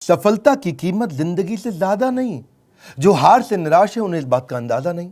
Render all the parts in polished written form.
सफलता की कीमत जिंदगी से ज्यादा नहीं। जो हार से निराश है उन्हें इस बात का अंदाजा नहीं।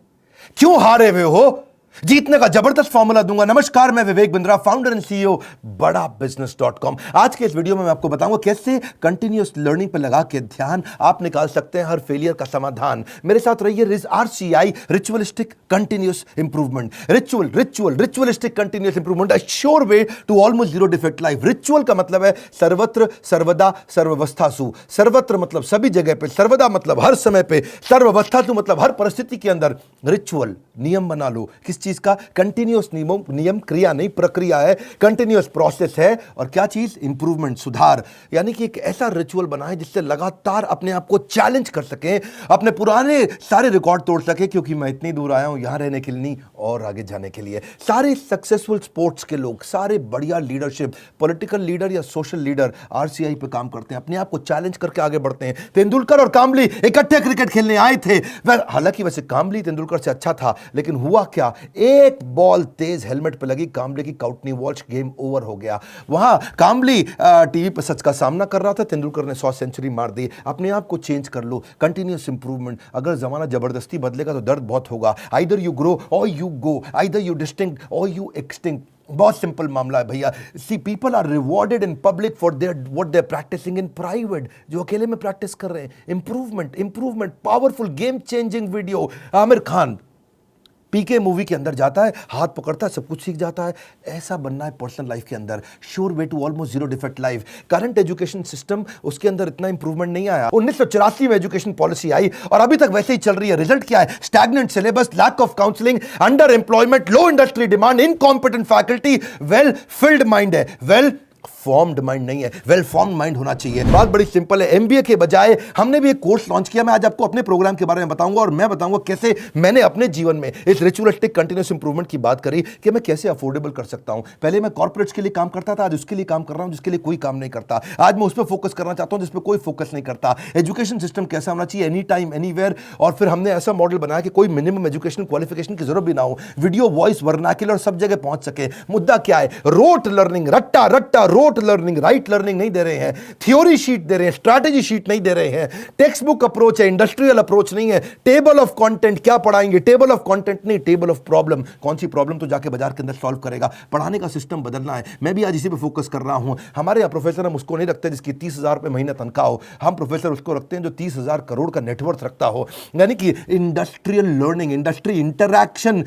क्यों हारे हुए हो? जीतने का जबरदस्त फॉर्मूला दूंगा। नमस्कार, मैं Vivek Bindra, founder and CEO बड़ा बिजनेस.com। आज के इस वीडियो में मैं आपको बताऊंगा कैसे कंटिन्यूअस लर्निंग पर लगा के ध्यान आप निकाल सकते हैं हर फेलियर का समाधान। मेरे साथ रहिए। RCI, ritualistic continuous improvement. Ritualistic continuous improvement, a sure way to almost zero defect life. Ritual का मतलब है सर्वत्र, सर्वदा, सर्वावस्थासु। सर्वत्र मतलब सभी जगह पे, सर्वदा मतलब हर समय पे, सर्वावस्थासु मतलब हर परिस्थिति के अंदर। रिचुअल नियम बना लो। किस चीज का? कंटिन्यूअस नियम, क्रिया नहीं प्रक्रिया है, कंटिन्यूअस प्रोसेस है। और क्या चीज? इंप्रूवमेंट, सुधार। यानी कि एक ऐसा रिचुअल बनाए जिससे लगातार अपने आप को चैलेंज कर सकें, अपने पुराने सारे रिकॉर्ड तोड़ सके। क्योंकि मैं इतनी दूर आया हूं यहां रहने के लिए नहीं, और आगे जाने के लिए। सारे सक्सेसफुल स्पोर्ट्स के लोग, सारे बढ़िया लीडरशिप, पॉलिटिकल लीडर या सोशल लीडर RCI पे काम करते हैं, अपने आप को चैलेंज करके आगे बढ़ते हैं। तेंदुलकर और कामली इकट्ठे क्रिकेट खेलने आए थे। हालांकि वैसे कामली तेंदुलकर से अच्छा था, लेकिन हुआ क्या? एक बॉल तेज हेलमेट पे लगी, कामले की काउटनी वॉच, गेम ओवर हो गया। वहां कामली टीवी पर सच का सामना कर रहा था, तेंदुलकर ने 100 सेंचुरी मार दी। अपने आप को चेंज कर लो, कंटिन्यूअस इंप्रूवमेंट। अगर जमाना जबरदस्ती बदलेगा तो दर्द बहुत होगा। Either you grow or you go, either you distinct or you extinct. बहुत सिंपल मामला है भैया। See, people are rewarded in public for their what they are practising in private. जो अकेले में प्रैक्टिस कर रहे हैं। Improvement, powerful, game changing video. Aamir Khan PK movie के अंदर जाता है, हाथ पकड़ता है, सब कुछ सीख जाता है। ऐसा बनना है पर्सनल लाइफ के अंदर। Sure way to almost zero defect life. Current education system, उसके अंदर इतना इंप्रूवमेंट नहीं आया। 1984 में एजुकेशन पॉलिसी आई और अभी तक वैसे ही चल रही है। रिजल्ट क्या है? Stagnant syllabus, lack of counselling, under employment, low industry demand, incompetent faculty. Well filled mind है, वेल फॉर्म्ड माइंड नहीं है। वेल फॉर्म्ड माइंड होना चाहिए। बात बड़ी सिंपल है। MBA के बजाय हमने भी एक कोर्स लॉन्च किया। मैं आज आपको अपने प्रोग्राम के बारे में बताऊंगा, और मैं बताऊंगा कैसे मैंने अपने जीवन में इस रिचुअलिस्टिक कंटिन्यूअस इंप्रूवमेंट की बात करी कि मैं कैसे अफोर्डेबल कर सकता हूं। पहले मैं कॉर्पोरेट्स के लिए काम करता था, आज उसके लिए काम कर रहा हूं जिसके लिए कोई काम नहीं करता। आज मैं उस पर फोकस करना चाहता हूं जिस पर कोई फोकस नहीं करता। एजुकेशन सिस्टम कैसा होना चाहिए? Any time anywhere. और फिर हमने ऐसा मॉडल बनाया कि कोई मिनिमम एजुकेशन क्वालिफिकेशन की जरूरत भी ना हो। वीडियो, वॉइस, वर्नाक्युलर सब जगह पहुंच सके। मुद्दा क्या है? रोट लर्निंग, रट्टा रोट लर्निंग, राइट लर्निंग नहीं दे रहे हैं। थ्योरी शीट दे रहे हैं, स्ट्रैटेजी शीट नहीं दे रहे हैं। टेक्स्ट बुक अप्रोच है, इंडस्ट्रियल अप्रोच नहीं है। टेबल ऑफ कंटेंट क्या पढ़ाएंगे? टेबल ऑफ कंटेंट नहीं, टेबल ऑफ प्रॉब्लम। कौन सी प्रॉब्लम तो जाके बाजार के अंदर सॉल्व करेगा। पढ़ाने का सिस्टम बदलना है। मैं भी आज इसी पे फोकस कर रहा हूं। हमारे यहाँ प्रोफेसर हम उसको नहीं रखते जिसकी 30,000 रुपए महीने तनख्वाह हो। हम प्रोफेसर उसको रखते हैं जो 30,000 करोड़ का नेटवर्थ रखता हो। यानी कि industrial learning, industry interaction.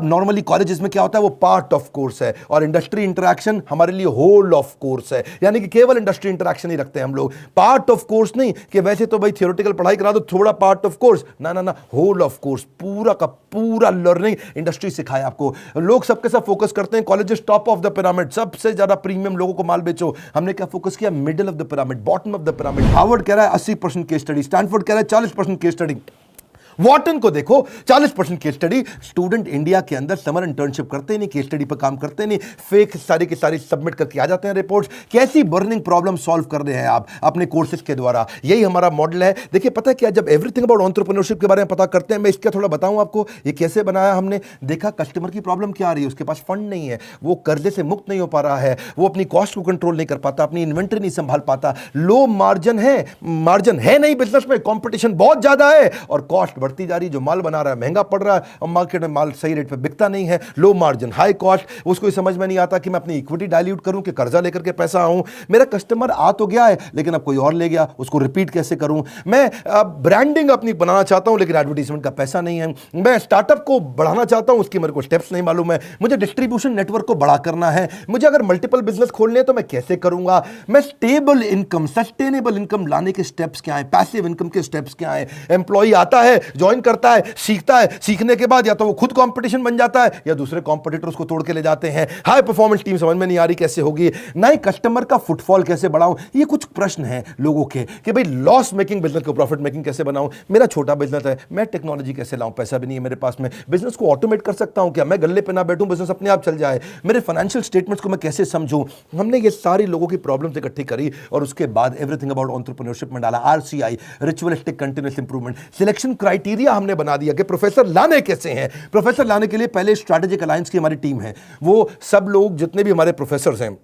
Normally colleges में क्या होता है? वो पार्ट ऑफ कोर्स है, और इंडस्ट्री इंटरैक्शन हमारे लिए होल ऑफ कोर्स है। यानी कि केवल इंडस्ट्री इंटरैक्शन ही रखते हैं हम लोग। पार्ट ऑफ कोर्स नहीं कि वैसे तो भाई थियोरेटिकल पढ़ाई करा दो, थोड़ा पार्ट ऑफ कोर्स। ना, होल ऑफ कोर्स, पूरा का पूरा लर्निंग इंडस्ट्री सिखाए आपको। लोग सबके सब फोकस करते हैं colleges top of the pyramid, सबसे ज्यादा प्रीमियम लोगों को माल बेचो। हमने क्या फोकस किया? Middle of the pyramid, bottom of the pyramid. Harvard कह रहा है 80% केस स्टडी, स्टैनफोर्ड कह रहा है 40% केस स्टडी। वॉटन को देखो 40% केस स्टडी। स्टूडेंट इंडिया के अंदर समर इंटर्नशिप करते नहीं, केस स्टडी पर काम करते नहीं, फेक सारी की सारी सबमिट करके आ जाते हैं रिपोर्ट्स। कैसी बर्निंग प्रॉब्लम सॉल्व कर रहे हैं आप अपने कोर्सेज के द्वारा? यही हमारा मॉडल है। देखिए पता है क्या, जब एवरीथिंग अबाउट एंटरप्रेन्योरशिप के बारे में पता करते हैं, मैं इसका थोड़ा बताऊं आपको ये कैसे बनाया हमने। देखा कस्टमर की प्रॉब्लम क्या आ रही है, उसके पास फंड नहीं है, वो कर्जे से मुक्त नहीं हो पा रहा है, वो अपनी कॉस्ट को कंट्रोल नहीं कर पाता, अपनी इन्वेंटरी नहीं संभाल पाता, लो मार्जिन है नहीं बिजनेस में, कॉम्पिटिशन बहुत ज्यादा है और कॉस्ट बढ़ती जा रही है। जो माल बना रहा है महंगा पड़ रहा है और मार्केट में माल सही रेट पे बिकता नहीं है। Low margin, high cost. उसको समझ में नहीं आता कि मैं अपनी इक्विटी डाइल्यूट करूं कि कर्जा लेकर के पैसा आऊं। मेरा कस्टमर आ तो गया है लेकिन अब कोई और ले गया, उसको रिपीट कैसे करूं। मैं ब्रांडिंग अपनी बनाना चाहता हूं लेकिन एडवर्टाइजमेंट का पैसा नहीं है। मैं स्टार्टअप को बढ़ाना चाहता हूं, उसकी मेरे को स्टेप्स नहीं मालूम है। मुझे डिस्ट्रीब्यूशन नेटवर्क को बड़ा करना है। मुझे अगर मल्टीपल बिजनेस खोलने हैं तो मैं कैसे करूंगा। मैं स्टेबल इनकम, सस्टेनेबल इनकम लाने के स्टेप्स क्या है, पैसिव इनकम के स्टेप्स क्या है। एम्प्लॉई आता है, ज्वाइन करता है, सीखता है, सीखने के बाद या तो वो खुद कंपटीशन बन जाता है या दूसरे कंपटीटर उसको तोड़ के ले जाते हैं। हाई परफॉर्मेंस टीम समझ में नहीं आ रही कैसे होगी। नए कस्टमर का फुटफॉल कैसे बढ़ाऊं। ये कुछ प्रश्न हैं लोगों के कि भाई लॉस मेकिंग बिजनेस को प्रॉफिट मेकिंग कैसे बनाऊं। मेरा छोटा बिजनेस है, मैं टेक्नोलॉजी कैसे लाऊं, पैसा भी नहीं है मेरे पास में। बिजनेस को ऑटोमेट कर सकता हूं क्या? मैं गल्ले पे ना बैठूं, बिजनेस अपने आप चल जाए। मेरे फाइनेंशियल स्टेटमेंट्स को मैं कैसे समझूं। हमने ये सारी लोगों की प्रॉब्लम्स इकट्ठी करी और उसके बाद एवरीथिंग अबाउट एंटरप्रेन्योरशिप में डाला। RCI, ritualistic continuous improvement. Selection criteria हमने बना दिया कि प्रोफेसर लाने कैसे हैं। प्रोफेसर लाने के लिए पहले स्ट्रैटेजिक अलायंस की हमारी टीम है। वो सब लोग जितने भी हमारे प्रोफेसर हैं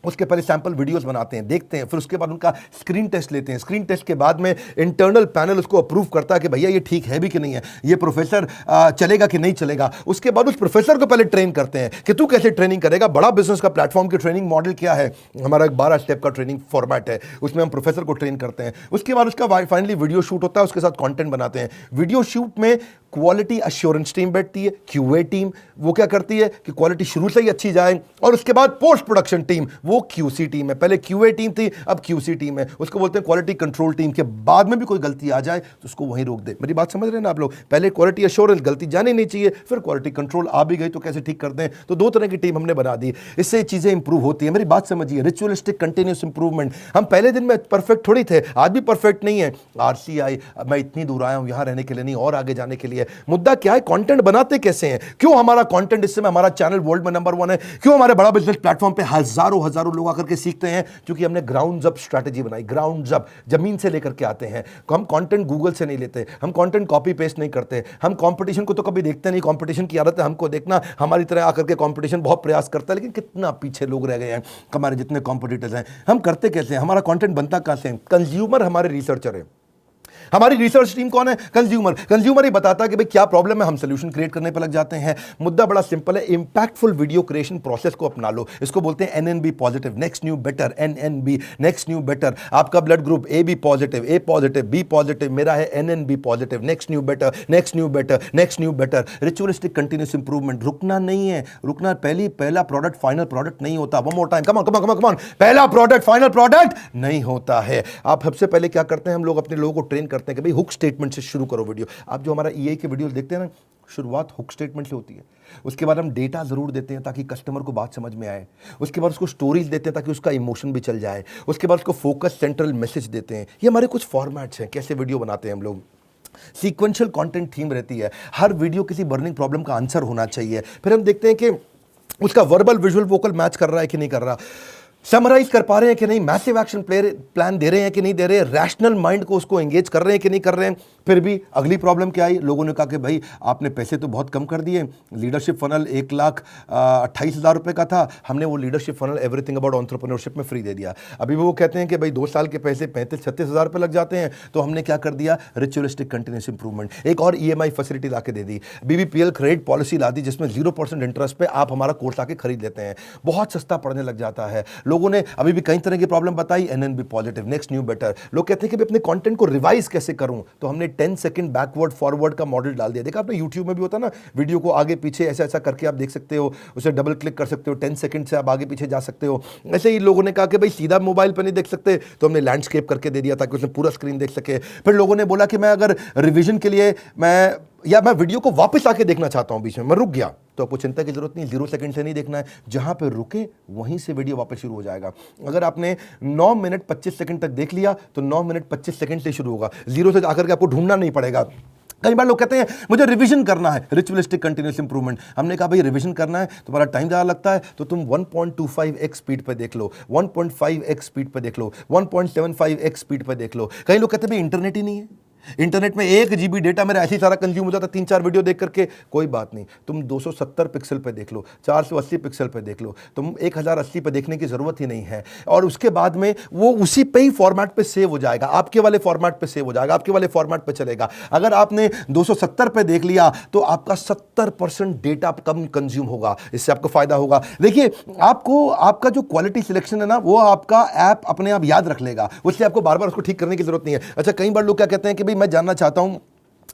उसके पहले सैंपल वीडियोस बनाते हैं, देखते हैं, फिर उसके बाद उनका स्क्रीन टेस्ट लेते हैं। स्क्रीन टेस्ट के बाद में इंटरनल पैनल उसको अप्रूव करता है कि भैया ये ठीक है भी कि नहीं है, ये प्रोफेसर चलेगा कि नहीं चलेगा। उसके बाद उस प्रोफेसर को पहले ट्रेन करते हैं कि तू कैसे ट्रेनिंग करेगा। बड़ा बिजनेस का प्लेटफॉर्म की ट्रेनिंग मॉडल क्या है, हमारा एक 12 स्टेप का ट्रेनिंग फॉर्मेट है, उसमें हम प्रोफेसर को ट्रेन करते हैं। उसके बाद उसका फाइनली वीडियो शूट होता है, उसके साथ कॉन्टेंट बनाते हैं। वीडियो शूट में क्वालिटी अश्योरेंस टीम बैठती है, क्यूए टीम, वो क्या करती है कि क्वालिटी शुरू से ही अच्छी जाए, और उसके बाद पोस्ट प्रोडक्शन टीम, वो क्यूसी टीम है। पहले क्यूए टीम थी, अब क्यूसी टीम है, उसको बोलते हैं क्वालिटी कंट्रोल टीम। के बाद में भी कोई गलती आ जाए तो उसको वहीं रोक दे। मेरी बात समझ रहे हैं ना आप लोग? पहले क्वालिटी अश्योरेंस, गलती जानी नहीं चाहिए, फिर क्वालिटी कंट्रोल आ भी गई तो कैसे ठीक करते हैं। तो दो तरह की टीम हमने बना दी, इससे चीजें इंप्रूव होती है। मेरी बात समझिए, रिचुअलिस्टिक कंटिन्यूस इंप्रूवमेंट। हम पहले दिन में परफेक्ट थोड़ी थे, आज भी परफेक्ट नहीं है। आरसीआई, मैं इतनी दूर आया हूं यहां रहने के लिए नहीं, और आगे जाने के लिए। मुद्दा क्या है, कंटेंट बनाते कैसे हैं? क्यों हमारा कंटेंट, इससे हमारा चैनल वर्ल्ड में नंबर 1 है? क्यों हमारे बड़ा बिजनेस प्लेटफॉर्म पे हजारों लोग आकर के सीखते हैं? क्योंकि हमने ग्राउंड अप स्ट्रेटजी बनाई। ग्राउंड अप, जमीन से लेकर के आते हैं। हम कंटेंट गूगल से नहीं लेते, हम कंटेंट कॉपी पेस्ट नहीं करते, हम कंपटीशन को तो कभी देखते नहीं। कंपटीशन की आदत है हमको देखना, हमारी तरह आकर के कंपटीशन बहुत प्रयास करता है, लेकिन कितना पीछे लोग रह गए हैं हमारे जितने कॉम्पिटिटर्स हैं। हम करते कैसे हैं, हमारा कंटेंट बनता कैसे है? कंज्यूमर हमारे रिसर्चर है। हमारी रिसर्च टीम कौन है? कंज्यूमर। कंज्यूमर ही बताता है कि भाई क्या प्रॉब्लम है, हम सोल्यूशन क्रिएट करने पर लग जाते हैं। मुद्दा बड़ा सिंपल है, इंपैक्टफुल वीडियो क्रिएशन प्रोसेस को अपना लो। इसको बोलते हैं NNB positive, next new better. NNB, next new better. आपका blood group A B positive, A positive, B positive, मेरा है NNB positive. Next new better, next new better, next new better. Ritualistic continuous improvement. रुकना नहीं है, रुकना। पहला product final product नहीं होता। One more time, come on come on come on. पहला प्रोडक्ट फाइनल प्रोडक्ट नहीं होता है। आप सबसे पहले क्या करते हैं, हम लोग अपने लोगों को ट्रेन करते हैं कि भाई हुक स्टेटमेंट से शुरू करो वीडियो। आप जो हमारा ईआई के वीडियो देखते हैं ना, शुरुआत हुक स्टेटमेंट से होती है। उसके बाद हम डेटा जरूर देते हैं ताकि कस्टमर को बात समझ में आए। उसके बाद उसको स्टोरीज देते हैं ताकि उसका इमोशन भी चल जाए। उसके बाद उसको फोकस सेंट्रल मैसेज देते हैं। ये हमारे कुछ फॉर्मेट्स हैं कैसे वीडियो बनाते हैं हम लोग। सीक्वेंशियल कंटेंट थीम रहती है, हर वीडियो किसी बर्निंग प्रॉब्लम का आंसर होना चाहिए। फिर हम देखते हैं कि उसका वर्बल विजुअल वोकल मैच कर रहा है कि नहीं कर रहा, समराइज कर पा रहे हैं कि नहीं, मैसिव एक्शन प्लान दे रहे हैं कि नहीं दे रहे, रैशनल माइंड को उसको एंगेज कर रहे हैं कि नहीं कर रहे हैं। फिर भी अगली प्रॉब्लम क्या आई, लोगों ने कहा कि भाई आपने पैसे तो बहुत कम कर दिए। लीडरशिप फनल 1,28,000 रुपए का था, हमने वो leadership funnel everything about entrepreneurship में फ्री दे दिया। अभी वो कहते हैं कि भाई 2 साल के पैसे 35-36 हज़ार रुपये लग जाते हैं। तो हमने क्या कर दिया, रिचुअलिस्टिक कंटिन्यूस इंप्रूवमेंट। एक और ईएमआई फैसिलिटी ला के दे दी, बीबीपीएल क्रेडिट पॉलिसी ला दी, जिसमें 0% इंटरेस्ट पे आप हमारा कोर्स आके खरीद लेते हैं। बहुत सस्ता पड़ने लग जाता है। लोगों ने अभी भी कई तरह की प्रॉब्लम बताई, NNB positive, next new better. लोग कहते हैं कि मैं अपने कंटेंट को रिवाइज कैसे करूं, तो हमने 10 सेकंड बैकवर्ड फॉरवर्ड का मॉडल डाल दिया। देखा आपने यूट्यूब में भी होता ना, वीडियो को आगे पीछे ऐसा ऐसा करके आप देख सकते हो, उसे डबल क्लिक कर सकते हो, 10 सेकंड से आप आगे पीछे जा सकते हो। ऐसे ही लोगों ने कहा कि भाई सीधा मोबाइल पर नहीं देख सकते, तो हमने लैंडस्केप करके दे दिया ताकि उसमें पूरा स्क्रीन देख सके। फिर लोगों ने बोला कि मैं अगर रिविजन के लिए मैं वीडियो को वापस आके देखना चाहता हूं, बीच में मैं रुक गया, तो आपको चिंता की जरूरत नहीं, 0 सेकंड से नहीं देखना है, जहां पे रुके वहीं से वीडियो वापस शुरू हो जाएगा। अगर आपने 9 मिनट 25 सेकंड तक देख लिया तो 9 मिनट 25 सेकंड से शुरू होगा, 0 से आकर के आपको ढूंढना नहीं पड़ेगा। कई बार लोग कहते हैं मुझे रिवीजन करना है, रिचुअलिस्टिक कंटिन्यूस इंप्रूवमेंट। हमने कहा भाई रिवीजन करना है, तुम्हारा टाइम ज़्यादा लगता है तो तुम 1.25x स्पीड पे देख लो, 1.5x स्पीड पे देख लो, 1.75x स्पीड पे देख लो। कई लोग कहते हैं भाई इंटरनेट ही नहीं है, इंटरनेट में 1 GB डेटा मेरा ऐसे ही सारा कंज्यूम हो जाता, 3-4 वीडियो देख करके। कोई बात नहीं, तुम 270 पिक्सल पे देख लो, 480 पिक्सल पे देख लो, तुम 1080 पे देखने की जरूरत ही नहीं है। और उसके बाद में वो उसी पे ही फॉर्मेट पे सेव हो जाएगा, आपके वाले फॉर्मेट पे सेव हो जाएगा, आपके वाले फॉर्मेट पे चलेगा। अगर आपने 270 पे देख लिया तो आपका 70% डेटा कम कंज्यूम होगा, इससे आपको फायदा होगा। देखिए आपको आपका जो क्वालिटी सिलेक्शन है ना, वो आपका ऐप अपने आप याद रख लेगा, उससे आपको बार बार उसको ठीक करने की जरूरत नहीं है। अच्छा, कई बार लोग क्या कहते हैं कि मैं जानना चाहता हूं,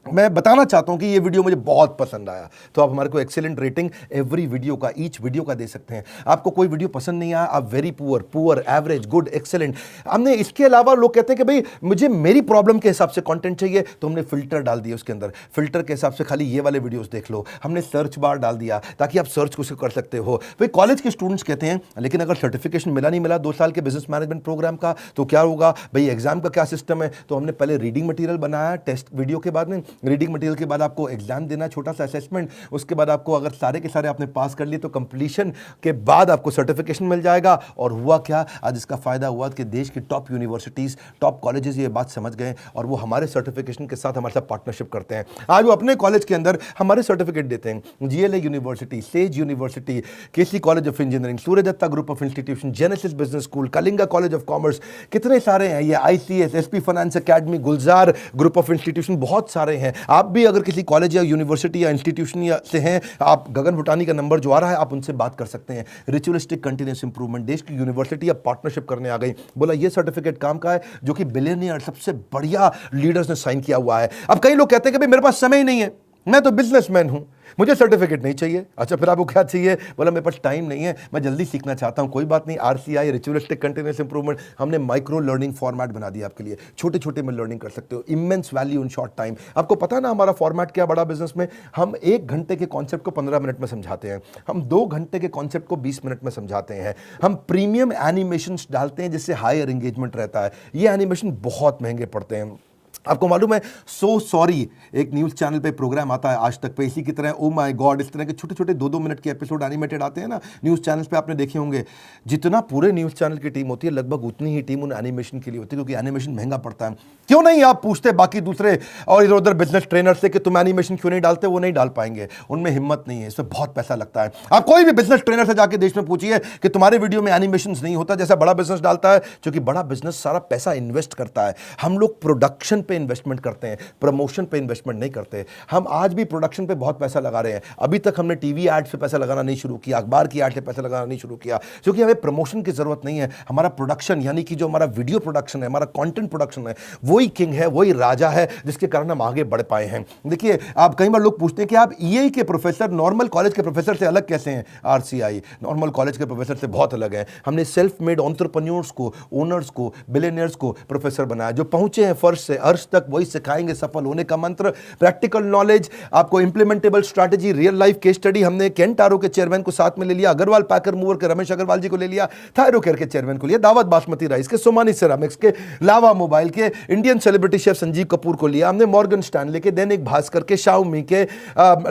मैं बताना चाहता हूं कि ये वीडियो मुझे बहुत पसंद आया, तो आप हमारे को एक्सीलेंट रेटिंग एवरी वीडियो का, ईच वीडियो का दे सकते हैं। आपको कोई वीडियो पसंद नहीं आया, आप very poor, poor, average, good, excellent. हमने इसके अलावा लोग कहते हैं कि भाई मुझे मेरी प्रॉब्लम के हिसाब से कंटेंट चाहिए, तो हमने फिल्टर डाल दिया उसके अंदर, फिल्टर के हिसाब से खाली ये वाले वीडियोस देख लो। हमने सर्च बार डाल दिया ताकि आप सर्च को कर सकते हो। भाई कॉलेज के स्टूडेंट्स कहते हैं लेकिन अगर सर्टिफिकेशन मिला नहीं मिला 2 साल के बिजनेस मैनेजमेंट प्रोग्राम का, तो क्या होगा भाई, एग्जाम का क्या सिस्टम है। तो हमने पहले रीडिंग मटेरियल बनाया टेस्ट वीडियो के बाद में, रीडिंग मटेरियल के बाद आपको एग्जाम देना है, छोटा सा असेसमेंट, उसके बाद आपको अगर सारे के सारे आपने पास कर लिए तो कंप्लीशन के बाद आपको सर्टिफिकेशन मिल जाएगा। और हुआ क्या, आज इसका फायदा हुआ कि देश की टॉप यूनिवर्सिटीज, टॉप कॉलेजेस ये बात समझ गए और वो हमारे सर्टिफिकेशन के साथ हमारे साथ पार्टनरशिप करते हैं। आज वो अपने कॉलेज के अंदर हमारे सर्टिफिकेट देते हैं। GLA University, Sage University, KC College of Engineering, Surya Datta Group of Institution, Genesis Business School, Kalinga College of Commerce, कितने सारे हैं ये, ICS, SP Finance Academy, Gulzar Group of Institution, बहुत सारे हैं। आप भी अगर किसी कॉलेज या यूनिवर्सिटी या इंस्टीट्यूशन से हैं, आप गगन भुटानी का नंबर जो आ रहा है आप उनसे बात कर सकते हैं। रिचुअलिस्टिक कंटिन्यूस इंप्रूवमेंट, देश की यूनिवर्सिटी अब पार्टनरशिप करने आ गई, बोला ये सर्टिफिकेट काम का है जो कि बिलियनियर सबसे बढ़िया लीडर्स ने साइन किया हुआ है। अब कई लोग कहते हैं कि भाई मेरे पास समय ही नहीं है, मैं तो बिजनेसमैन हूं, मुझे सर्टिफिकेट नहीं चाहिए। अच्छा फिर आपको क्या चाहिए, बोला मेरे पास टाइम नहीं है, मैं जल्दी सीखना चाहता हूं। कोई बात नहीं, आरसीआई, रिचुअलिस्टिक कंटिन्यूस इंप्रूवमेंट, हमने माइक्रो लर्निंग फॉर्मेट बना दिया आपके लिए, छोटे छोटे में लर्निंग कर सकते हो, immense value in short time. आपको पता है ना हमारा फॉर्मेट क्या, बड़ा बिजनेस में हम 1 घंटे के कॉन्सेप्ट को 15 मिनट में समझाते हैं, हम 2 घंटे के कॉन्सेप्ट को 20 मिनट में समझाते हैं, हम प्रीमियम एनिमेशन डालते हैं जिससे हायर एंगेजमेंट रहता है। ये एनिमेशन बहुत महंगे पड़ते हैं। आपको मालूम है, सो सॉरी एक न्यूज़ चैनल पे प्रोग्राम आता है आज तक पे, इसी की तरह ओ माय गॉड, इस तरह के छोटे छोटे 2-2 मिनट के एपिसोड एनिमेटेड आते हैं ना न्यूज़ चैनल्स पे, आपने देखे होंगे। जितना पूरे न्यूज़ चैनल की टीम होती है लगभग उतनी ही टीम उन एनिमेशन के लिए होती है, क्योंकि एनिमेशन महंगा पड़ता है। क्यों नहीं आप पूछते बाकी दूसरे और इधर उधर बिजनेस ट्रेनर से कि तुम एनिमेशन क्यों नहीं डालते, वो नहीं डाल पाएंगे, उनमें हिम्मत नहीं है, इसमें बहुत पैसा लगता है। आप कोई भी बिजनेस ट्रेनर से जाके देश में पूछिए कि तुम्हारे वीडियो में एनिमेशन नहीं होता जैसा बड़ा बिजनेस डालता है, क्योंकि बड़ा बिजनेस सारा पैसा इन्वेस्ट करता है। हम लोग प्रोडक्शन पे इन्वेस्टमेंट करते हैं, प्रमोशन पे इन्वेस्टमेंट नहीं करते। हम आज भी प्रोडक्शन पे बहुत पैसा लगा रहे हैं। अभी तक हमने टीवी एड पे पैसा लगाना नहीं शुरू किया, अखबार की एड पे पैसा लगाना नहीं शुरू किया, क्योंकि हमें प्रमोशन की जरूरत नहीं है। हमारा प्रोडक्शन यानी कि जो हमारा वीडियो प्रोडक्शन है, हमारा कंटेंट प्रोडक्शन है, वही किंग है, वही राजा है, जिसके कारण हम आगे बढ़ पाए हैं। देखिए, आप कई बार लोग पूछते हैं कि आप ईए के प्रोफेसर नॉर्मल कॉलेज के प्रोफेसर से अलग कैसे हैं। आरसीआई नॉर्मल कॉलेज के प्रोफेसर से बहुत अलग है। हमने सेल्फ मेड एंटरप्रेन्योर्स को, ओनर्स को, बिलियनियर्स को प्रोफेसर बनाया, जो पहुंचे हैं फर्श से अर्श तक, वही सिखाएंगे सफल होने का मंत्र। प्रैक्टिकल नॉलेज, आपको implementable strategy, real life case study. हमने केंटारो के चेयरमैन को साथ में ले लिया, अग्रवाल पैकर मूवर के रमेश अग्रवाल जी को ले लिया, थायरोकेयर के चेयरमैन को लिया, दावत बासमती राइस के, सोमानी सिरामिक्स के, लावा मोबाइल के, Indian celebrity chef Sanjeev Kapoor को लिया हमने, मॉर्गन स्टैनले के, दैनिक भास्कर के, शाओमी के,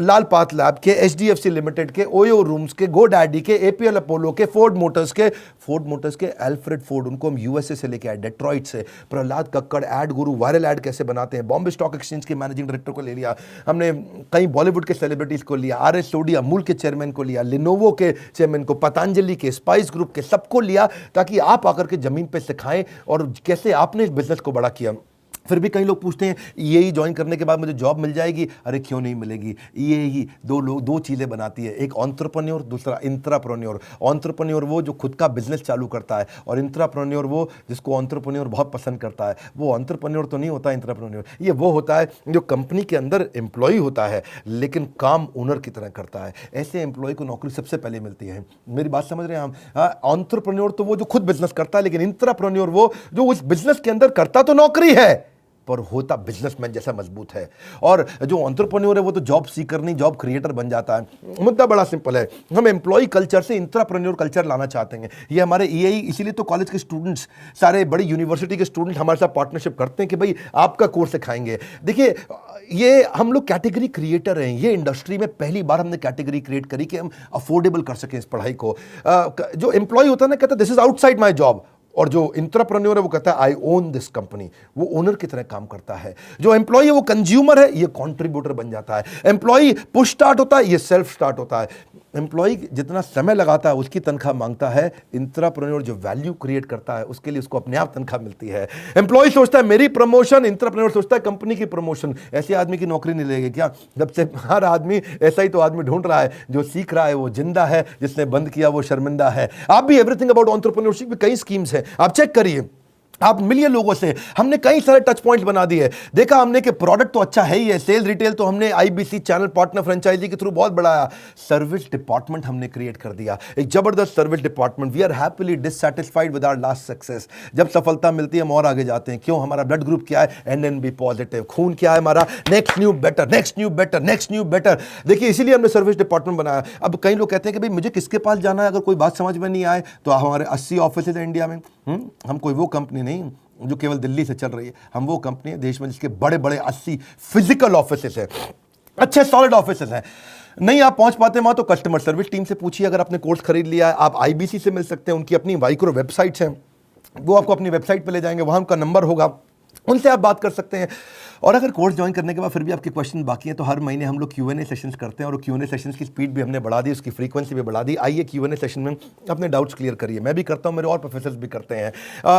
लाल पात लैब के, एचडीएफसी लिमिटेड के, ओयो रूम्स के, गो डैडी के, एपीएल अपोलो के, फोर्ड मोटर्स के, एल्फ्रेड फोर्ड, उनको हम यूएसए से लेके आए, डेट्रॉइट से। प्रहलाद कक्कड़, एड गुरु, वायरल एड कैसे बनाते हैं, बॉम्बे स्टॉक एक्सचेंज के मैनेजिंग डायरेक्टर को ले लिया हमने, कई बॉलीवुड के सेलिब्रिटीज को लिया, आरएस सोडी अमूल के चेयरमैन को लिया, लिनोवो के चेयरमैन को, पतंजलि के, स्पाइस ग्रुप के, सबको लिया, ताकि आप आकर के जमीन पे सिखाएं और कैसे आपने इस बिजनेस को बड़ा किया। फिर भी कई लोग पूछते हैं ईएई ज्वाइन करने के बाद मुझे जॉब मिल जाएगी। अरे क्यों नहीं मिलेगी। ईएई दो चीज़ें बनाती है, एक एंटरप्रेन्योर, दूसरा इंट्राप्रेन्योर। एंटरप्रेन्योर वो जो खुद का बिजनेस चालू करता है, और इंट्राप्रेन्योर वो जिसको एंटरप्रेन्योर बहुत पसंद करता है। वो एंटरप्रेन्योर तो नहीं होता इंट्राप्रेन्योर, ये वो होता है जो कंपनी के अंदर एम्प्लॉय होता है लेकिन काम ओनर की तरह करता है। ऐसे एम्प्लॉय को नौकरी सबसे पहले मिलती है। मेरी बात समझ रहे हैं हम। एंटरप्रेन्योर तो वो जो खुद बिजनेस करता है, लेकिन इंट्राप्रेन्योर वो जो उस बिजनेस के अंदर करता तो नौकरी है पर होता बिजनेसमैन जैसा मजबूत है। और जो एंटरप्रेन्योर है वो तो जॉब सीकर नहीं, जॉब क्रिएटर बन जाता है। मुद्दा बड़ा सिंपल है, हम एम्प्लॉय कल्चर से इंट्राप्रेन्योर कल्चर लाना चाहते हैं। ये हमारे ईएई, इसीलिए तो कॉलेज के स्टूडेंट्स, सारे बड़ी यूनिवर्सिटी के स्टूडेंट हमारे साथ पार्टनरशिप करते हैं कि भाई आपका कोर्स सिखाएंगे। देखिए, ये हम लोग कैटेगरी क्रिएटर हैं। ये इंडस्ट्री में पहली बार हमने कैटेगरी क्रिएट करी कि हम अफोर्डेबल कर सकें इस पढ़ाई को। जो एम्प्लॉय होता है ना, कहता है this is outside my job, और जो इंट्राप्रेन्योर है वो कहता है आई ओन दिस कंपनी, वो ओनर की तरह काम करता है। जो एम्प्लॉय है वो कंज्यूमर है, ये कंट्रीब्यूटर बन जाता है। एम्प्लॉय पुश स्टार्ट होता है, ये सेल्फ स्टार्ट होता है। एम्प्लॉय जितना समय लगाता है उसकी तनख्वाह मांगता है। इंट्राप्रेन्योर जो वैल्यू क्रिएट करता है उसके लिए उसको अपने आप तनख्वाह मिलती है। एम्प्लॉय सोचता है मेरी प्रमोशन, इंट्राप्रेन्योर सोचता है कंपनी की प्रमोशन। ऐसे आदमी की नौकरी नहीं लगेगी क्या? जब से हर आदमी ऐसा ही तो आदमी ढूंढ रहा है, जो सीख रहा है वो जिंदा है, जिसने बंद किया वो शर्मिंदा है। आप भी एवरीथिंग अबाउट एंटरप्रेन्योरशिप में कई स्कीम्स हैं, आप चेक करिए। आप मिलिए लोगों से, हमने कई सारे टच पॉइंट बना दिए। देखा हमने कि प्रोडक्ट तो अच्छा है ही है, सेल रिटेल तो हमने आईबीसी चैनल पार्टनर फ्रेंचाइजी के थ्रू बहुत बढ़ाया। सर्विस डिपार्टमेंट हमने क्रिएट कर दिया, एक जबरदस्त service department. We are happily dissatisfied with our last success. जब सफलता मिलती है हम और आगे जाते हैं। क्यों? हमारा ब्लड ग्रुप क्या है? NNB positive. खून क्या है हमारा? Next new better, next new better, next new better. देखिए, इसीलिए हमने सर्विस डिपार्टमेंट बनाया। अब कई लोग कहते हैं कि भाई मुझे किसके पास जाना है अगर कोई बात समझ में नहीं आए, तो हमारे 80 ऑफिस है इंडिया में। हम कोई वो कंपनी नहीं जो केवल दिल्ली से चल रही है। हम वो कंपनी है देश में जिसके बड़े बड़े 80 फिजिकल ऑफिसेस हैं, अच्छे सॉलिड ऑफिसेस हैं। नहीं आप पहुंच पाते वहां तो कस्टमर सर्विस टीम से पूछिए। अगर आपने कोर्स खरीद लिया है, आप आईबीसी से मिल सकते हैं, उनकी अपनी माइक्रो वेबसाइट्स हैं, वो आपको अपनी वेबसाइट पे ले जाएंगे, वहां उनका नंबर होगा, उनसे आप बात कर सकते हैं। और अगर कोर्स ज्वाइन करने के बाद फिर भी आपके क्वेश्चन बाकी हैं तो हर महीने हम लोग Q&A सेशंस करते हैं, और Q&A सेशंस की स्पीड भी हमने बढ़ा दी, उसकी फ्रीक्वेंसी भी बढ़ा दी। आइए Q&A सेशन में अपने डाउट्स क्लियर करिए। मैं भी करता हूं, मेरे और प्रोफेसर्स भी करते हैं।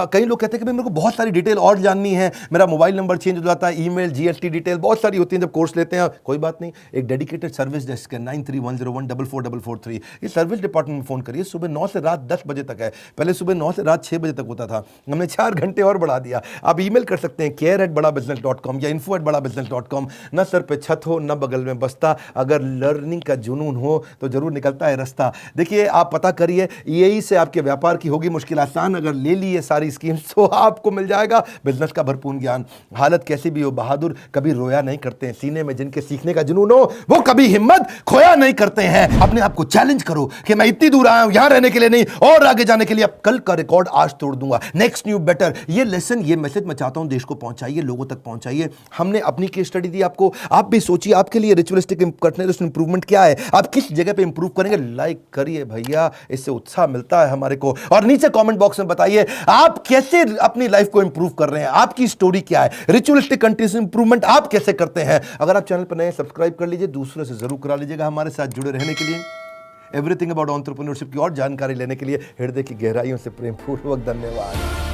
कई लोग कहते हैं कि भाई मेरे को बहुत सारी डिटेल और जाननी है, मेरा मोबाइल नंबर चेंज हो जाता है, ईमेल, GST डिटेल बहुत सारी होती है जब कोर्स लेते हैं। कोई बात नहीं, एक डेडिकेटेड सर्विस डेस्क है 9310144443। ये सर्विस डिपार्टमेंट में फ़ोन करिए। सुबह 9 से रात 10 बजे तक है, पहले सुबह 9 से रात 6 बजे तक होता था, हमने 4 घंटे और बढ़ा दिया। आप ईमेल कर सकते हैं care@badabusiness.com या info@badabusiness.com। न सर पे छत हो न बगल में बस्ता, अगर लर्निंग का जुनून हो तो जरूर निकलता है रास्ता। देखिए आप पता करिए, यही से आपके व्यापार की होगी मुश्किल आसान। अगर ले ली ये सारी स्कीम्स तो आपको मिल जाएगा बिजनेस का भरपूर ज्ञान। हालत कैसी भी हो, बहादुर कभी रोया नहीं करते हैं, सीने में जिनके सीखने का जुनून हो वो कभी हिम्मत खोया नहीं करते हैं। अपने आप को चैलेंज करो कि मैं इतनी दूर आया हूं यहां रहने के लिए नहीं, और आगे जाने के लिए। अब कल का रिकॉर्ड आज तोड़ दूंगा, नेक्स्ट न्यू बेटर। ये लेसन, ये मैसेज मैं चाहता हूं देश को पहुंचाइए, लोगों तक पहुंचाइए। हमने अपनी केस स्टडी दी आपको, आप भी सोचिए आपके लिए रिचुअलिस्टिक कंटीन्यूअस इंप्रूवमेंट क्या है, आप किस जगह पे इंप्रूव करेंगे। लाइक करिए भैया, इससे उत्साह मिलता है हमारे को। और नीचे कमेंट बॉक्स में बताइए आप कैसे अपनी लाइफ को इंप्रूव कर रहे हैं, आपकी स्टोरी क्या है, रिचुअलिस्टिक कंटीन्यूअस इंप्रूवमेंट आप कैसे करते हैं। अगर आप चैनल पर नए, सब्सक्राइब कर लीजिए, दूसरों से जरूर करा लीजिएगा। हमारे साथ जुड़े रहने के लिए, एवरीथिंग अबाउट एंटरप्रेन्योरशिप की और जानकारी लेने के लिए हृदय की गहराइयों से प्रेमपूर्वक धन्यवाद।